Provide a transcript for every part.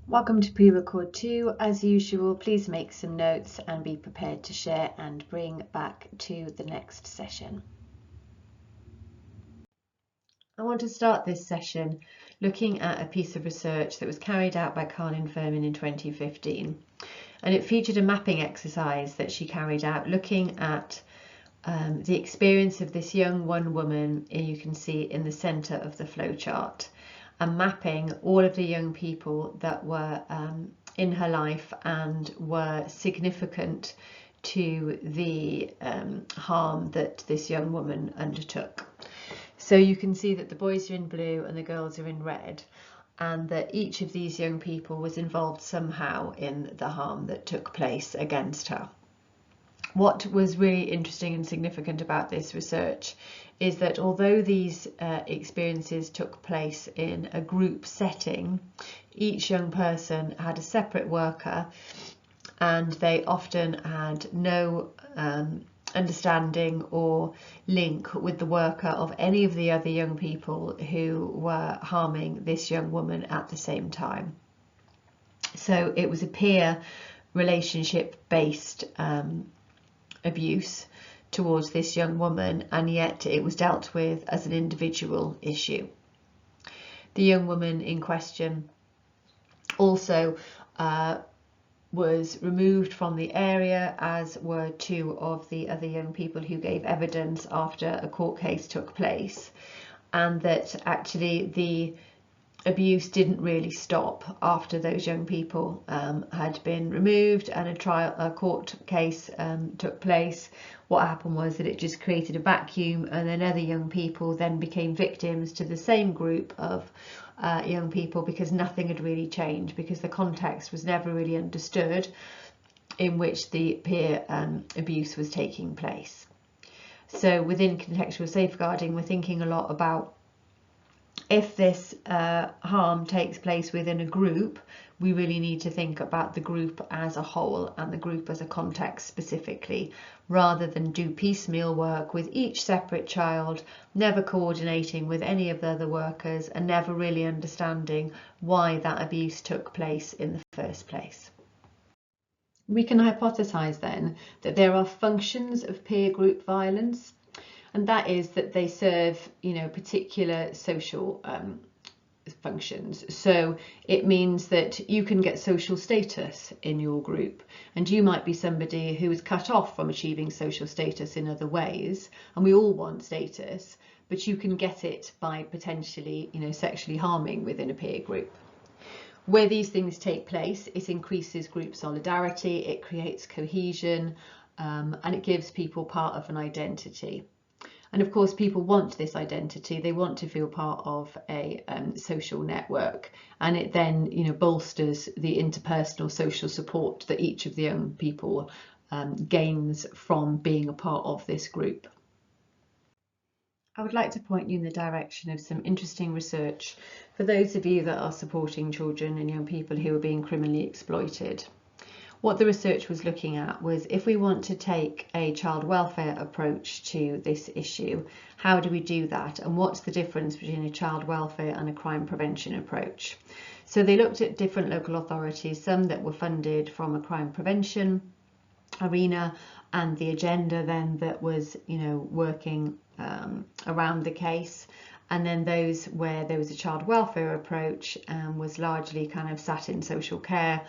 Welcome to pre-record 2. As usual, please make some notes and be prepared to share and bring back to the next session. I want to start this session looking at a piece of research that was carried out by Carlin Firmin in 2015, and it featured a mapping exercise that she carried out looking at the experience of this young one woman, you can see in the centre of the flowchart, and mapping all of the young people that were in her life and were significant to the harm that this young woman undertook. So you can see that the boys are in blue and the girls are in red, and that each of these young people was involved somehow in the harm that took place against her. What was really interesting and significant about this research is that although these experiences took place in a group setting, each young person had a separate worker, and they often had no understanding or link with the worker of any of the other young people who were harming this young woman at the same time. So it was a peer relationship based abuse towards this young woman, and yet it was dealt with as an individual issue. The young woman in question also was removed from the area, as were two of the other young people who gave evidence after a court case took place, and that actually the abuse didn't really stop after those young people had been removed and a court case took place. What happened was that it just created a vacuum, and then other young people then became victims to the same group of young people, because nothing had really changed, because the context was never really understood in which the peer abuse was taking place. So within contextual safeguarding, we're thinking a lot about, if this harm takes place within a group, we really need to think about the group as a whole and the group as a context specifically, rather than do piecemeal work with each separate child, never coordinating with any of the other workers and never really understanding why that abuse took place in the first place. We can hypothesize then that there are functions of peer group violence, and that is that they serve, particular social functions. So it means that you can get social status in your group, and you might be somebody who is cut off from achieving social status in other ways, and we all want status, but you can get it by potentially, sexually harming within a peer group. Where these things take place, it increases group solidarity, it creates cohesion, and it gives people part of an identity. And of course, people want this identity. They want to feel part of a social network, and it then, bolsters the interpersonal social support that each of the young people gains from being a part of this group. I would like to point you in the direction of some interesting research for those of you that are supporting children and young people who are being criminally exploited. What the research was looking at was, if we want to take a child welfare approach to this issue, how do we do that, and what's the difference between a child welfare and a crime prevention approach? So they looked at different local authorities, some that were funded from a crime prevention arena, and the agenda then that was, working around the case, and then those where there was a child welfare approach was largely kind of sat in social care,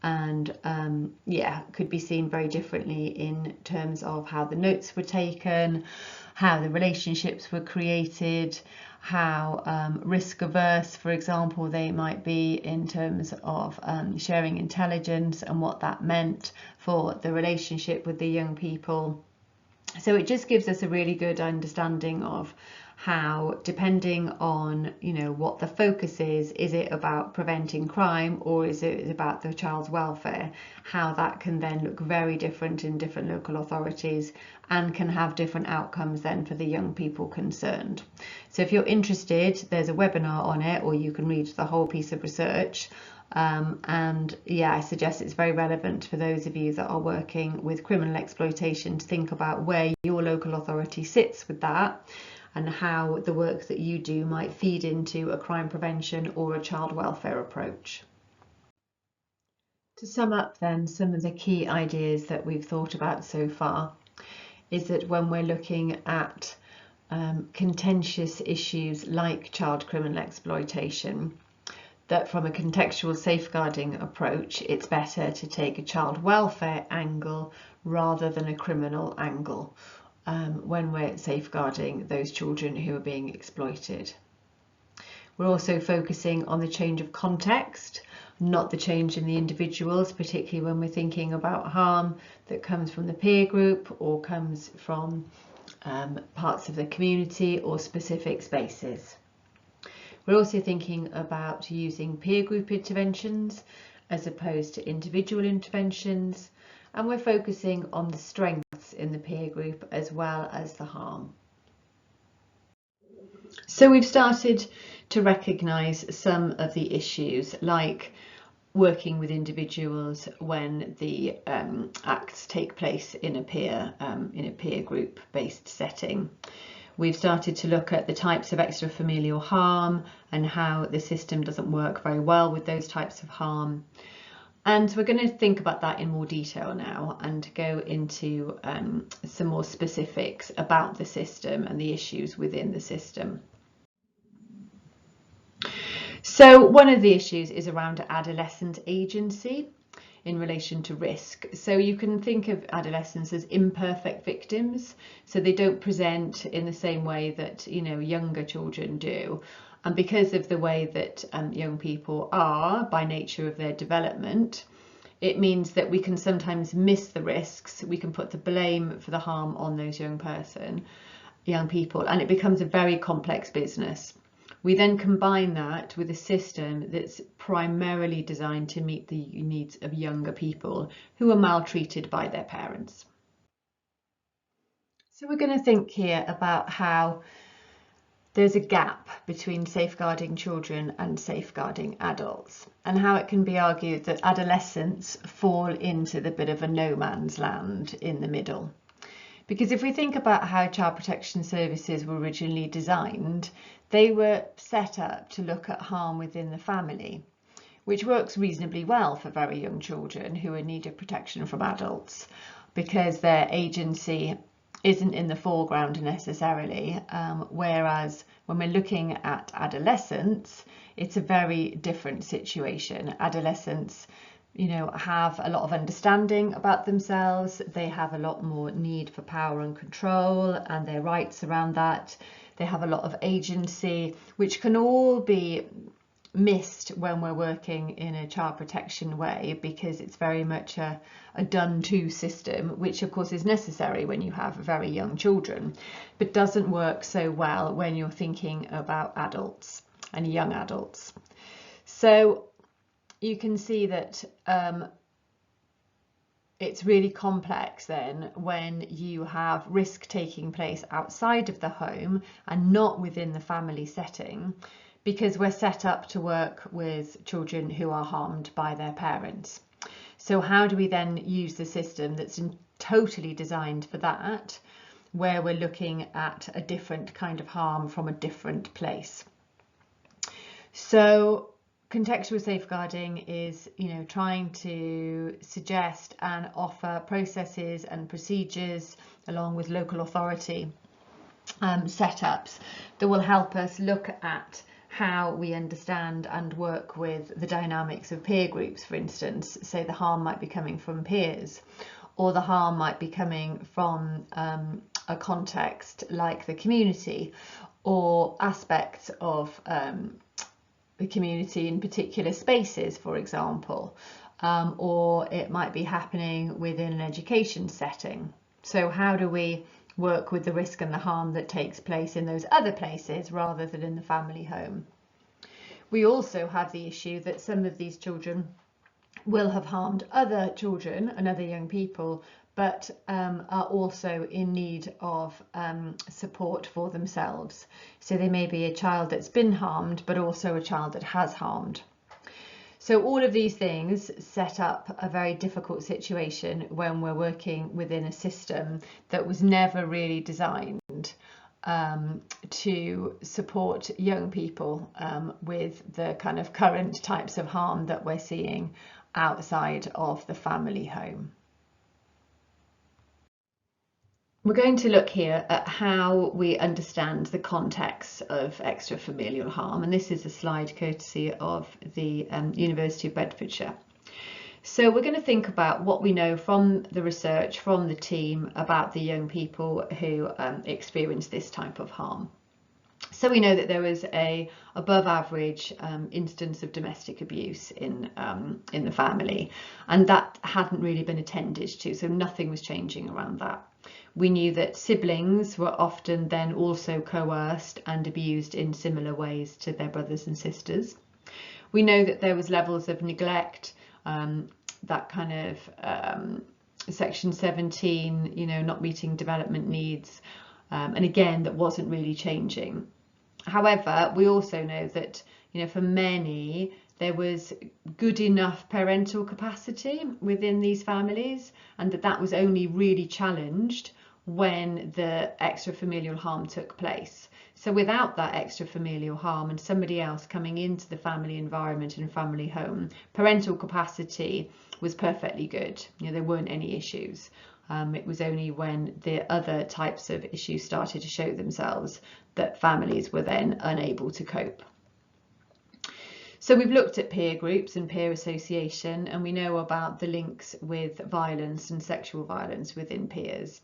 and could be seen very differently in terms of how the notes were taken, how the relationships were created, how risk averse, for example, they might be in terms of sharing intelligence and what that meant for the relationship with the young people. So it just gives us a really good understanding of how, depending on what the focus is it about preventing crime or is it about the child's welfare, how that can then look very different in different local authorities and can have different outcomes then for the young people concerned. So if you're interested, there's a webinar on it, or you can read the whole piece of research. I suggest it's very relevant for those of you that are working with criminal exploitation to think about where your local authority sits with that, and how the work that you do might feed into a crime prevention or a child welfare approach. To sum up then, some of the key ideas that we've thought about so far is that when we're looking at contentious issues like child criminal exploitation, that from a contextual safeguarding approach, it's better to take a child welfare angle rather than a criminal angle when we're safeguarding those children who are being exploited. We're also focusing on the change of context, not the change in the individuals, particularly when we're thinking about harm that comes from the peer group or comes from parts of the community or specific spaces. We're also thinking about using peer group interventions as opposed to individual interventions, and we're focusing on the strengths in the peer group as well as the harm. So we've started to recognise some of the issues, like working with individuals when the acts take place in a peer group based setting. We've started to look at the types of extrafamilial harm and how the system doesn't work very well with those types of harm. And we're going to think about that in more detail now and go into some more specifics about the system and the issues within the system. So one of the issues is around adolescent agency in relation to risk. So you can think of adolescents as imperfect victims. So they don't present in the same way that, younger children do. And because of the way that young people are by nature of their development, it means that we can sometimes miss the risks. We can put the blame for the harm on those young people, and it becomes a very complex business. We then combine that with a system that's primarily designed to meet the needs of younger people who are maltreated by their parents. So we're going to think here about how there's a gap between safeguarding children and safeguarding adults, and how it can be argued that adolescents fall into the bit of a no man's land in the middle. Because if we think about how child protection services were originally designed, they were set up to look at harm within the family, which works reasonably well for very young children who are in need of protection from adults, because their agency isn't in the foreground necessarily, whereas when we're looking at adolescents, it's a very different situation. Adolescents have a lot of understanding about themselves. They have a lot more need for power and control and their rights around that. They have a lot of agency, which can all be missed when we're working in a child protection way, because it's very much a done-to system, which of course is necessary when you have very young children, but doesn't work so well when you're thinking about adults and young adults. So you can see that it's really complex then when you have risk taking place outside of the home and not within the family setting, because we're set up to work with children who are harmed by their parents. So how do we then use the system that's totally designed for that, where we're looking at a different kind of harm from a different place? So contextual safeguarding is, trying to suggest and offer processes and procedures along with local authority setups that will help us look at how we understand and work with the dynamics of peer groups, for instance. Say the harm might be coming from peers, or the harm might be coming from a context like the community, or aspects of the community in particular spaces, for example, or it might be happening within an education setting. So how do we work with the risk and the harm that takes place in those other places rather than in the family home? We also have the issue that some of these children will have harmed other children and other young people, but are also in need of support for themselves. So they may be a child that's been harmed, but also a child that has harmed. So all of these things set up a very difficult situation when we're working within a system that was never really designed to support young people with the kind of current types of harm that we're seeing outside of the family home. We're going to look here at how we understand the context of extrafamilial harm, and this is a slide courtesy of the University of Bedfordshire. So we're going to think about what we know from the research, from the team, about the young people who experience this type of harm. So we know that there was a above average instance of domestic abuse in the family, and that hadn't really been attended to, so nothing was changing around that. We knew that siblings were often then also coerced and abused in similar ways to their brothers and sisters. We know that there was levels of neglect, that kind of section 17, not meeting development needs, and again, that wasn't really changing. However, we also know that, for many, there was good enough parental capacity within these families, and that was only really challenged when the extrafamilial harm took place. So without that extrafamilial harm and somebody else coming into the family environment and family home, parental capacity was perfectly good. There weren't any issues. It was only when the other types of issues started to show themselves that families were then unable to cope. So we've looked at peer groups and peer association, and we know about the links with violence and sexual violence within peers.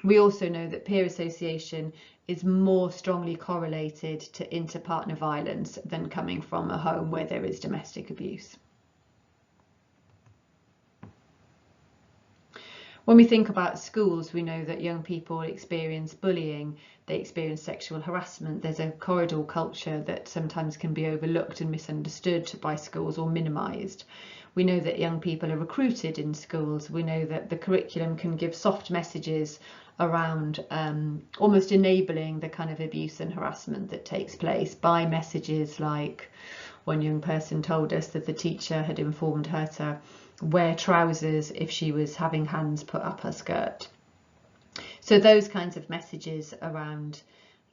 We also know that peer association is more strongly correlated to inter-partner violence than coming from a home where there is domestic abuse. When we think about schools, we know that young people experience bullying, they experience sexual harassment. There's a corridor culture that sometimes can be overlooked and misunderstood by schools or minimised. We know that young people are recruited in schools. We know that the curriculum can give soft messages around almost enabling the kind of abuse and harassment that takes place by messages like, one young person told us that the teacher had informed her to wear trousers if she was having hands put up her skirt. So those kinds of messages around,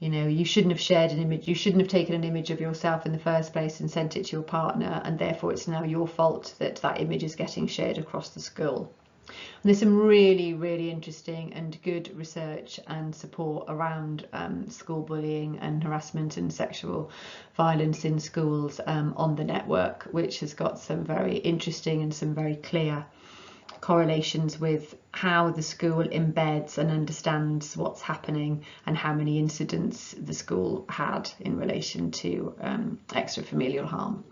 you shouldn't have shared an image, you shouldn't have taken an image of yourself in the first place and sent it to your partner, and therefore it's now your fault that that image is getting shared across the school. And there's some really, really interesting and good research and support around school bullying and harassment and sexual violence in schools on the network, which has got some very interesting and some very clear correlations with how the school embeds and understands what's happening and how many incidents the school had in relation to extrafamilial harm.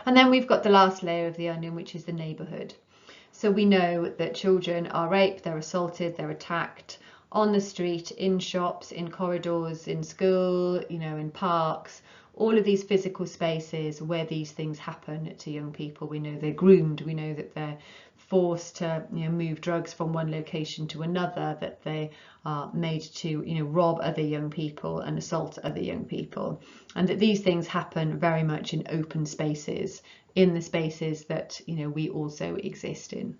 And then we've got the last layer of the onion, which is the neighbourhood. So we know that children are raped, they're assaulted, they're attacked on the street, in shops, in corridors, in school, in parks, all of these physical spaces where these things happen to young people. We know they're groomed, we know that they're forced to move drugs from one location to another, that they are made to rob other young people and assault other young people, and that these things happen very much in open spaces, in the spaces that we also exist in.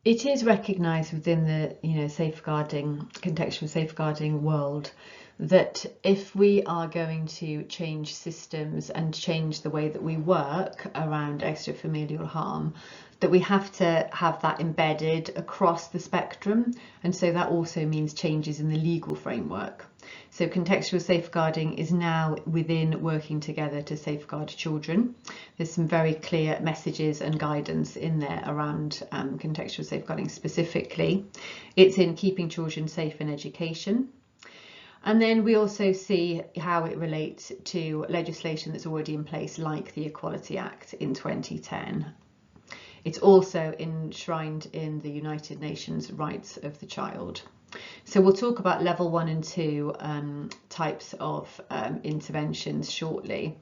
It is recognised within the contextual safeguarding world that if we are going to change systems and change the way that we work around extrafamilial harm, that we have to have that embedded across the spectrum, and so that also means changes in the legal framework. So contextual safeguarding is now within working together to safeguard children. There's some very clear messages and guidance in there around contextual safeguarding specifically. It's in keeping children safe in education. And then we also see how it relates to legislation that's already in place, like the Equality Act in 2010. It's also enshrined in the United Nations Rights of the Child. So we'll talk about level 1 and 2 types of interventions shortly,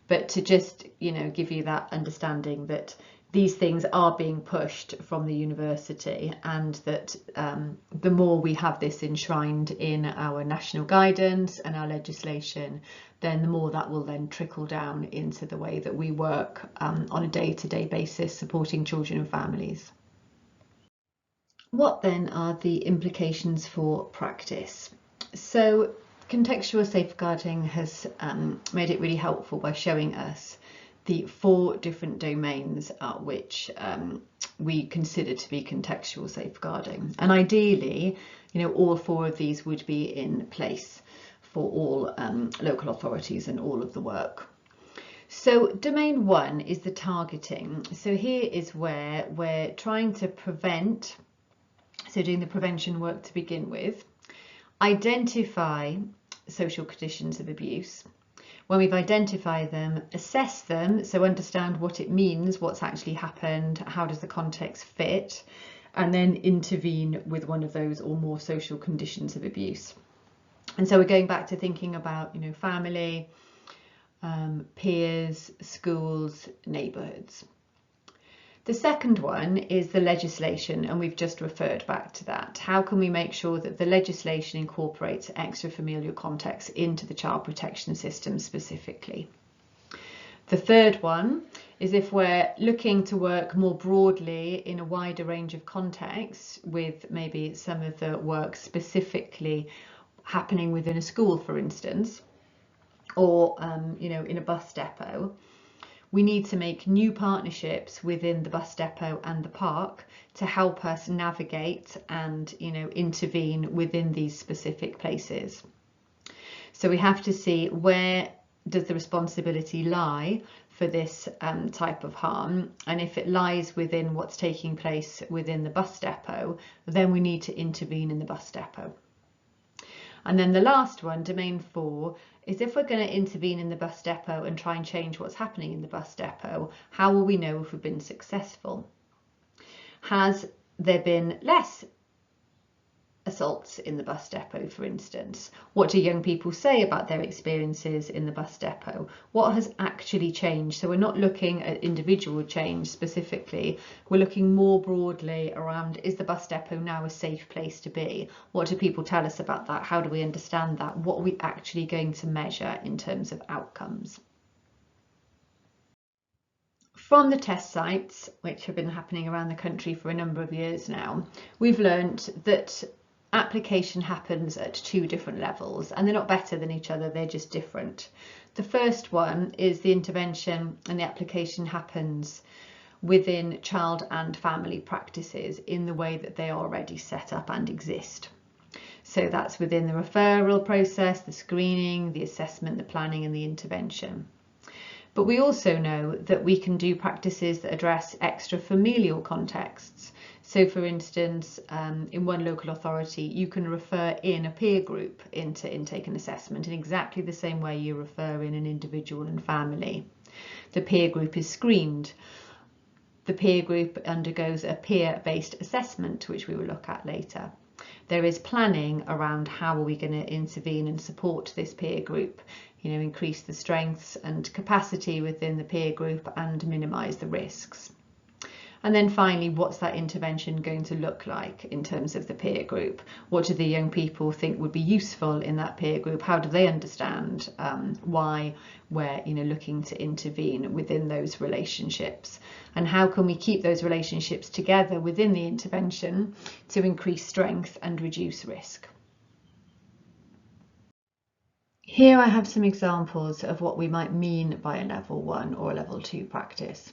but to just give you that understanding that these things are being pushed from the university, and that the more we have this enshrined in our national guidance and our legislation, then the more that will then trickle down into the way that we work on a day-to-day basis supporting children and families. What then are the implications for practice? So contextual safeguarding has made it really helpful by showing us the 4 different domains which we consider to be contextual safeguarding. And ideally, all 4 of these would be in place for all local authorities and all of the work. So domain 1 is the targeting. So here is where we're trying to prevent, so doing the prevention work to begin with, identify social conditions of abuse. When we've identified them, assess them, so understand what it means, what's actually happened, how does the context fit, and then intervene with one of those or more social conditions of abuse. And so we're going back to thinking about, family, peers, schools, neighbourhoods. The second one is the legislation, and we've just referred back to that. How can we make sure that the legislation incorporates extrafamilial context into the child protection system specifically? The third one is if we're looking to work more broadly in a wider range of contexts, with maybe some of the work specifically happening within a school, for instance, or in a bus depot. We need to make new partnerships within the bus depot and the park to help us navigate and intervene within these specific places. So we have to see, where does the responsibility lie for this type of harm, and if it lies within what's taking place within the bus depot, then we need to intervene in the bus depot. And then the last one, domain 4, is if we're going to intervene in the bus depot and try and change what's happening in the bus depot, how will we know if we've been successful? Has there been less assaults in the bus depot, for instance? What do young people say about their experiences in the bus depot? What has actually changed? So we're not looking at individual change specifically, we're looking more broadly around, is the bus depot now a safe place to be? What do people tell us about that? How do we understand that? What are we actually going to measure in terms of outcomes? From the test sites, which have been happening around the country for a number of years now, we've learned that application happens at 2 different levels, and they're not better than each other, they're just different. The first one is the intervention and the application happens within child and family practices in the way that they are already set up and exist. So that's within the referral process, the screening, the assessment, the planning and the intervention. But we also know that we can do practices that address extra-familial contexts. So for instance, in one local authority, you can refer in a peer group into intake and assessment in exactly the same way you refer in an individual and family. The peer group is screened. The peer group undergoes a peer-based assessment, which we will look at later. There is planning around how are we going to intervene and support this peer group, increase the strengths and capacity within the peer group and minimise the risks. And then finally, what's that intervention going to look like in terms of the peer group? What do the young people think would be useful in that peer group? How do they understand why we're looking to intervene within those relationships? And how can we keep those relationships together within the intervention to increase strength and reduce risk? Here I have some examples of what we might mean by a level 1 or a level 2 practice.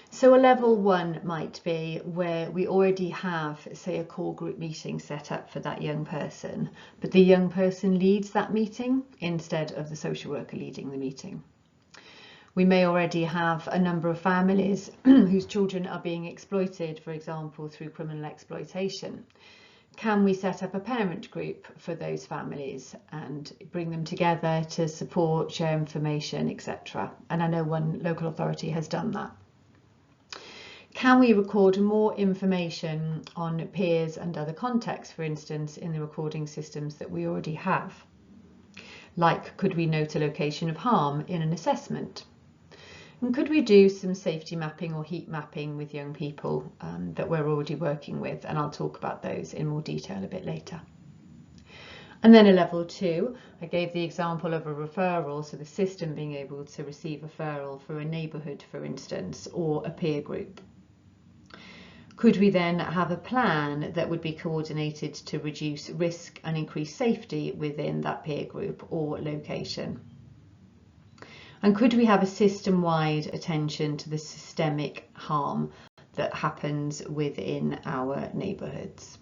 So a level 1 might be where we already have, say, a core group meeting set up for that young person, but the young person leads that meeting instead of the social worker leading the meeting. We may already have a number of families whose children are being exploited, for example, through criminal exploitation. Can we set up a parent group for those families and bring them together to support, share information, etc.? And I know one local authority has done that. Can we record more information on peers and other contexts, for instance, in the recording systems that we already have? Like, could we note a location of harm in an assessment? And could we do some safety mapping or heat mapping with young people that we're already working with? And I'll talk about those in more detail a bit later. And then a level 2, I gave the example of a referral, so the system being able to receive a referral for a neighbourhood, for instance, or a peer group. Could we then have a plan that would be coordinated to reduce risk and increase safety within that peer group or location? And could we have a system-wide attention to the systemic harm that happens within our neighbourhoods?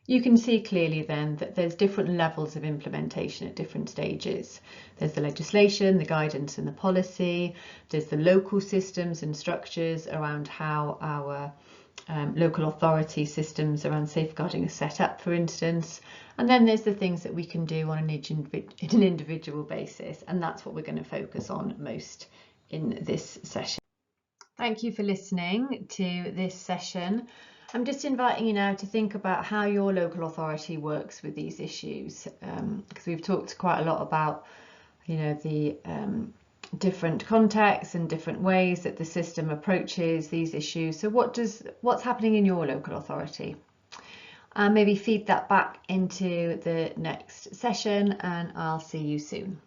You can see clearly then that there's different levels of implementation at different stages. There's the legislation, the guidance and the policy, there's the local systems and structures around how our local authority systems around safeguarding are set up, for instance, and then there's the things that we can do on an individual basis, and that's what we're going to focus on most in this session. Thank you for listening to this session. I'm just inviting you now to think about how your local authority works with these issues, because we've talked quite a lot about, the different contexts and different ways that the system approaches these issues. So what's happening in your local authority? And maybe feed that back into the next session, and I'll see you soon.